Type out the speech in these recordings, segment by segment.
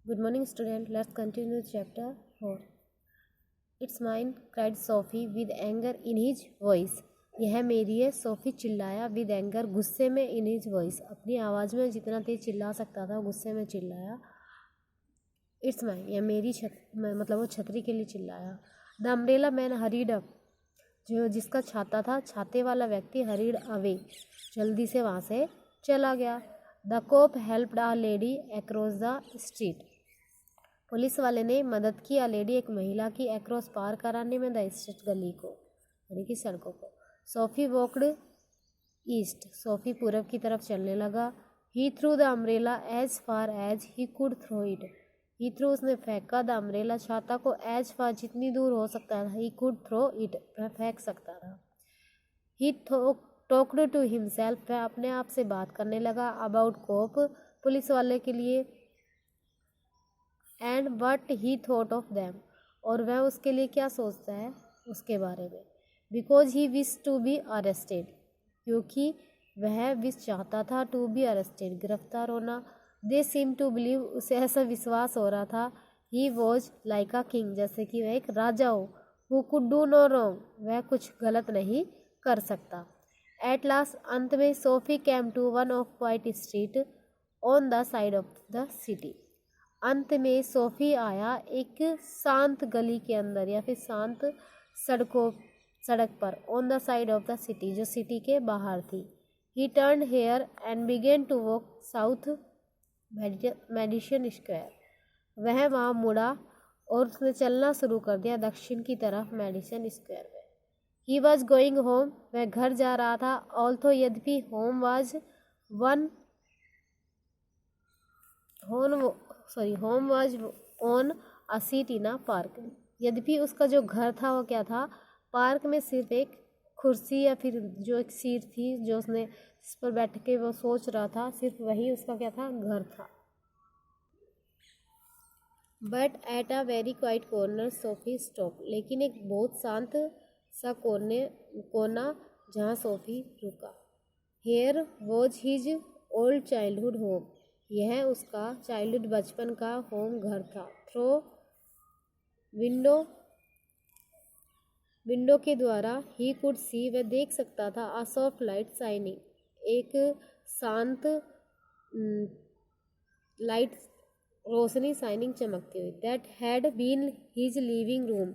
Good morning, student. Let's continue chapter 4. It's mine, cried Sophie with anger in his voice. यह मेरी है, Sophie चिल्लाया with anger, गुस्से में, इन हिज वॉइस, अपनी आवाज़ में जितना तेज चिल्ला सकता था गुस्से में चिल्लाया. इट्स माइन, यह मेरी मतलब वो छतरी के लिए चिल्लाया. The umbrella man hurried up, जो जिसका छाता था, छाते वाला व्यक्ति हरीड अवे, जल्दी से वहाँ से चला गया. The cop helped a lady across the street, police वाले ने मदद की अ लेडी, एक महिला की, अक्रॉस पार कराने में, द स्ट्रीट गली को, यानी कि सड़कों को. सोफी वॉकड ईस्ट, सोफी पूरब की तरफ चलने लगा. He threw the umbrella as far as he could throw it, he threw उसने फेंका, द अम्ब्रेला छाता को, एज फार जितनी दूर हो सकता था, ही कुड थ्रो इट फेंक सकता था. ही टॉक्ड टू हिमसेल्फ, वह अपने आप से बात करने लगा, अबाउट कोप, पुलिस वाले के लिए, and what he thought of them, और वह उसके लिए क्या सोचता है उसके बारे में. Because he wish to be arrested, क्योंकि वह विश चाहता था, टू बी अरेस्टेड, गिरफ्तार होना. दे सीम टू बिलीव, उसे ऐसा विश्वास हो रहा था, he was like a king, जैसे कि वह एक राजा हो, who could do no wrong, वह कुछ गलत नहीं कर सकता. एट लास्ट, अंत में, Sophie came to one of white street on the side of the city, अंत में सोफी आया एक शांत गली के अंदर या फिर शांत सड़क पर, on the side of the city, जो सिटी के बाहर थी. He turn here and began to walk south Madison Square, वह वहाँ मुड़ा और उसने चलना शुरू कर दिया दक्षिण की तरफ मेडिसन स्क्वायर में. ही वॉज गोइंग होम, वह घर जा रहा था. ऑल्थो, यद्यपि, home was on a seat in a park, यद्यपि उसका जो घर था वो क्या था, पार्क में सिर्फ एक कुर्सी या फिर जो एक सीट थी जो उसने जिस पर बैठ के वो सोच रहा था, सिर्फ वही उसका क्या था, घर था. But at a very quiet corner Sophie stop, लेकिन एक बहुत शांत सा कोना जहाँ सोफी रुका. Here was his old childhood home, यह उसका चाइल्डहुड बचपन का होम घर था. थ्रो विंडो के द्वारा, ही कुड सी, वह देख सकता था, अ सॉफ्ट लाइट शाइनिंग, एक शांत लाइट रोशनी शाइनिंग चमकती हुई. That had been his living room,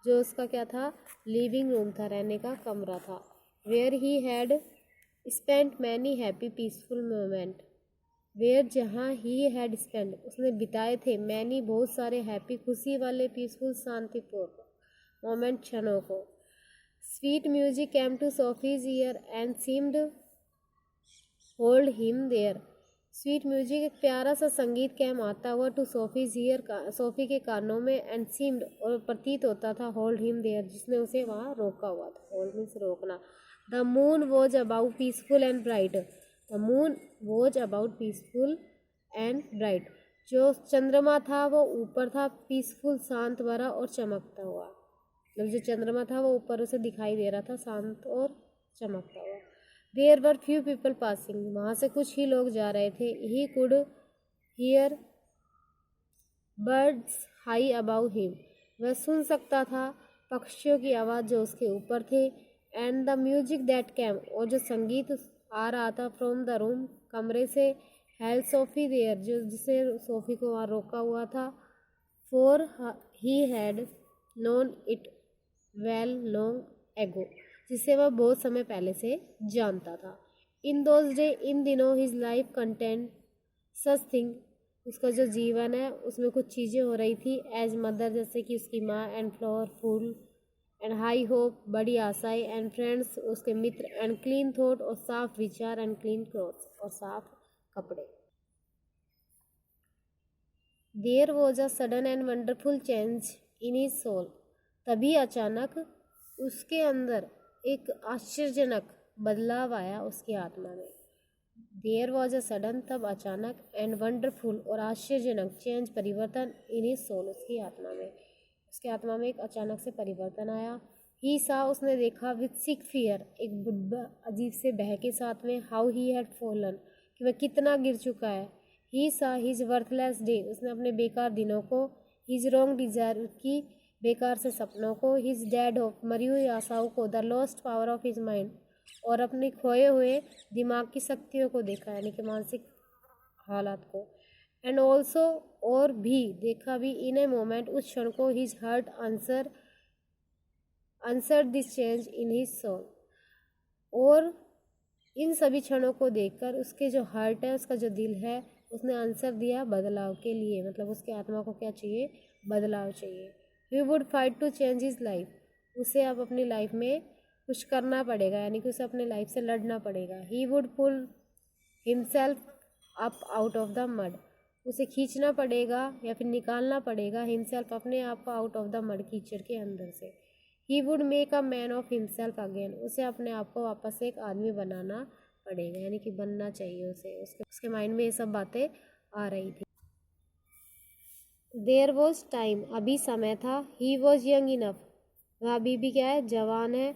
जो उसका क्या था, लिविंग रूम था, रहने का कमरा था. Where he had spent many happy peaceful moment, where जहाँ ही हैड स्पेंड, उसने बिताए थे, मैनी बहुत सारे, हैप्पी खुशी वाले, पीसफुल शांतिपूर्ण मोमेंट क्षणों को. Sweet music came to Sophie's ear and seemed hold him there, sweet music, एक प्यारा सा संगीत कैम आता हुआ, टू सोफीज ईयर, सोफी के कानों में, एंड सीम्ड, और प्रतीत होता था, होल्ड हिम देयर, जिसने उसे वहाँ रोका हुआ था. होल्ड मीन्स रोकना. The moon was about peaceful and bright, the moon was about peaceful and bright, जो चंद्रमा था वो ऊपर था, पीसफुल शांत भरा और चमकता हुआ, मतलब जो चंद्रमा था वो ऊपर उसे दिखाई दे रहा था, शांत और चमकता हुआ. There were few people passing, वहाँ से कुछ ही लोग जा रहे थे. He could hear birds high above him, वह सुन सकता था पक्षियों की आवाज़ जो उसके ऊपर थे. And the music that came, और जो संगीत आ रहा था, फ्रॉम द रूम, कमरे से, हेल्ड सोफी देयर, जो जिसे सोफी को वहाँ रोका हुआ था. For he had known it well long ago, जिसे वह बहुत समय पहले से जानता था. इन दोज डे, इन दिनों, his life content such thing, उसका जो जीवन है उसमें कुछ चीज़ें हो रही थी, एज मदर, जैसे कि उसकी माँ, and floor full, and high hope, बड़ी आशाएं, एंड फ्रेंड्स, उसके मित्र, एंड क्लीन थॉट, और साफ विचार, एंड क्लीन क्लोथ्स, और साफ कपड़े. There was a sudden and wonderful change in his soul, तभी अचानक उसके अंदर एक आश्चर्यजनक बदलाव आया उसकी आत्मा में. देयर वॉज अ सडन, तब अचानक, एंड वंडरफुल, और आश्चर्यजनक, चेंज, परिवर्तन, इन हिज सोल, उसकी आत्मा में, उसके आत्मा में एक अचानक से परिवर्तन आया. ही सा, उसने देखा, विथ सिक फियर, एक बुढ़ा अजीब से भय के साथ में, हाउ ही हैड फॉलन, कि वह कितना गिर चुका है. ही सा हिज वर्थलेस डे, उसने अपने बेकार दिनों को, हिज रॉन्ग डिजायर, उसकी बेकार से सपनों को, हिज डेड होप, मरी हुई आशाओं को, the lost power of his mind, और अपने खोए हुए दिमाग की शक्तियों को देखा, यानी कि मानसिक हालात को, एंड ऑल्सो, और भी देखा भी, इन ए मोमेंट, उस क्षण को, his heart answer this change in his soul, और इन सभी क्षणों को देखकर उसके जो हार्ट है, उसका जो दिल है, उसने आंसर दिया बदलाव के लिए, मतलब उसके आत्मा को क्या चाहिए, बदलाव चाहिए। He would fight to change his life, उसे अब अपनी लाइफ में कुछ करना पड़ेगा, यानी कि उसे अपने लाइफ से लड़ना पड़ेगा। He would pull himself up out of the mud, उसे खींचना पड़ेगा या फिर निकालना पड़ेगा, हिमसेल्फ, अपने आप को, आउट ऑफ द मड, कीचड़ के अंदर से। He would make a man of himself again, उसे अपने आप को वापस से एक आदमी बनाना पड़ेगा, यानी कि बनना चाहिए उसे। उसके माइंड में ये सब बातें आ रही थी। देयर वॉज टाइम, अभी समय था। ही वॉज यंग इनफ, वह अभी भी क्या है, जवान है।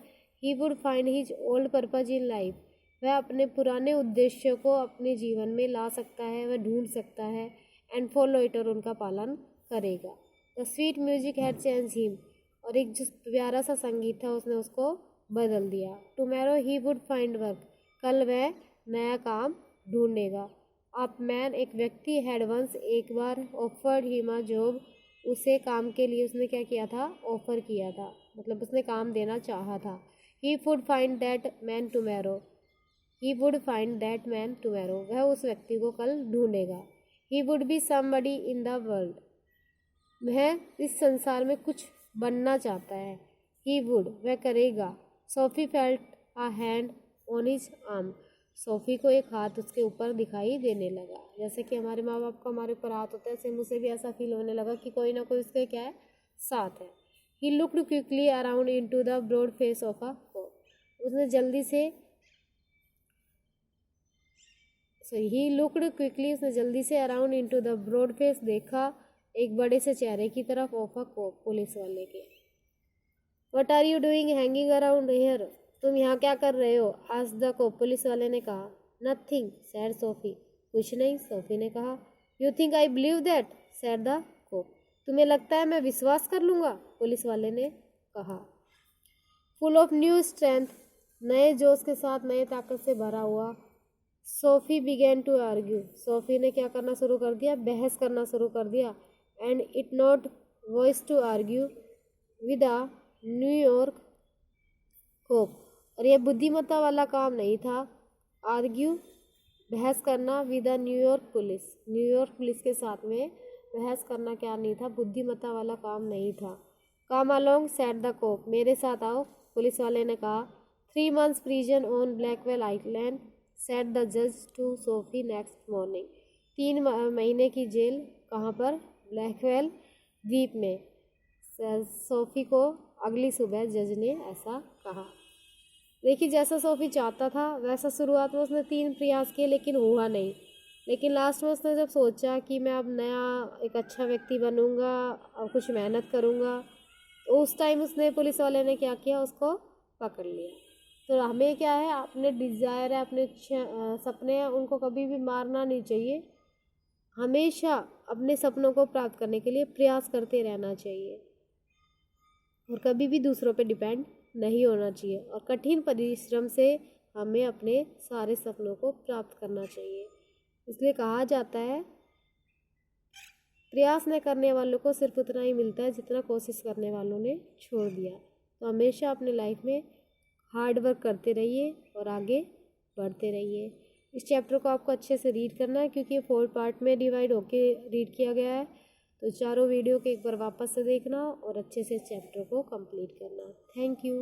ही would find his old purpose in life, वह अपने पुराने उद्देश्यों को अपने जीवन में ला सकता है, वह ढूंढ सकता है। एंड फॉलो इट, और उनका पालन करेगा। The sweet music had change him, और एक जो प्यारा सा संगीत था उसने उसको बदल दिया। Tomorrow he would find work, कल वह नया काम ढूंढेगा। अप मैन, एक व्यक्ति, हैड वंस, एक बार, ऑफर्ड हिम अ जॉब, उसे काम के लिए उसने क्या किया था, ऑफर किया था, मतलब उसने काम देना चाहा था। He would find that man tomorrow, he would find that man tomorrow, वह उस व्यक्ति को कल ढूंढेगा। He would be somebody in the world, वह इस संसार में कुछ बनना चाहता है। ही वुड, वह करेगा। Sophie felt a hand on his arm, Sophie को एक हाथ उसके ऊपर दिखाई देने लगा। जैसे कि हमारे माँ बाप का हमारे ऊपर हाथ होता है, सेम उसे भी ऐसा फील होने लगा कि कोई ना कोई उसके क्या है, साथ है। He looked quickly around into the broad face of a cop, उसने जल्दी से उसने जल्दी से around into the broad face, देखा एक बड़े से चेहरे की तरफ, ऑफ अ कोप, पुलिस वाले के। What are you doing hanging around here, तुम यहाँ क्या कर रहे हो, आस्क्ड द कोप, पुलिस वाले ने कहा। नथिंग, सैड सोफी, कुछ नहीं, सोफी ने कहा। You think I believe that, said the cop, तुम्हें लगता है मैं विश्वास कर लूँगा, पुलिस वाले ने कहा। फुल ऑफ न्यू स्ट्रेंथ, नए जोश के साथ, नए ताकत से भरा हुआ, सोफी बिगेन टू आर्ग्यू, सोफी ने क्या करना शुरू कर दिया, बहस करना शुरू कर दिया। And it not wise to argue with a New York cop, और यह बुद्धिमत्ता वाला काम नहीं था, आर्ग्यू, बहस करना, विद अ न्यूयॉर्क पुलिस के साथ में बहस करना क्या नहीं था, बुद्धिमत्ता वाला काम नहीं था। कम अलोंग, सैड द कोप, मेरे साथ आओ, पुलिस वाले ने कहा। 3 months prison on Blackwell island, set the जज टू सोफी नेक्स्ट मॉर्निंग, 3 महीने की जेल, कहाँ पर, ब्लैकवेल द्वीप में, सोफी को अगली सुबह जज ने ऐसा कहा। देखिए, जैसा सोफी चाहता था वैसा शुरुआत में उसने 3 प्रयास किए, लेकिन हुआ नहीं। लेकिन लास्ट में उसने जब सोचा कि मैं अब नया एक अच्छा व्यक्ति बनूंगा और कुछ मेहनत करूंगा, तो उस टाइम उसने, पुलिस वाले ने क्या किया, उसको पकड़ लिया। तो हमें क्या है, अपने डिज़ायर है, अपने सपने हैं, उनको कभी भी मारना नहीं चाहिए। हमेशा अपने सपनों को प्राप्त करने के लिए प्रयास करते रहना चाहिए, और कभी भी दूसरों पे डिपेंड नहीं होना चाहिए, और कठिन परिश्रम से हमें अपने सारे सपनों को प्राप्त करना चाहिए। इसलिए कहा जाता है, प्रयास न करने वालों को सिर्फ उतना ही मिलता है जितना कोशिश करने वालों ने छोड़ दिया। तो हमेशा अपने लाइफ में हार्ड वर्क करते रहिए और आगे बढ़ते रहिए। इस चैप्टर को आपको अच्छे से रीड करना है, क्योंकि ये 4 पार्ट में डिवाइड होके रीड किया गया है। तो चारों वीडियो को एक बार वापस से देखना और अच्छे से चैप्टर को कंप्लीट करना। Thank you.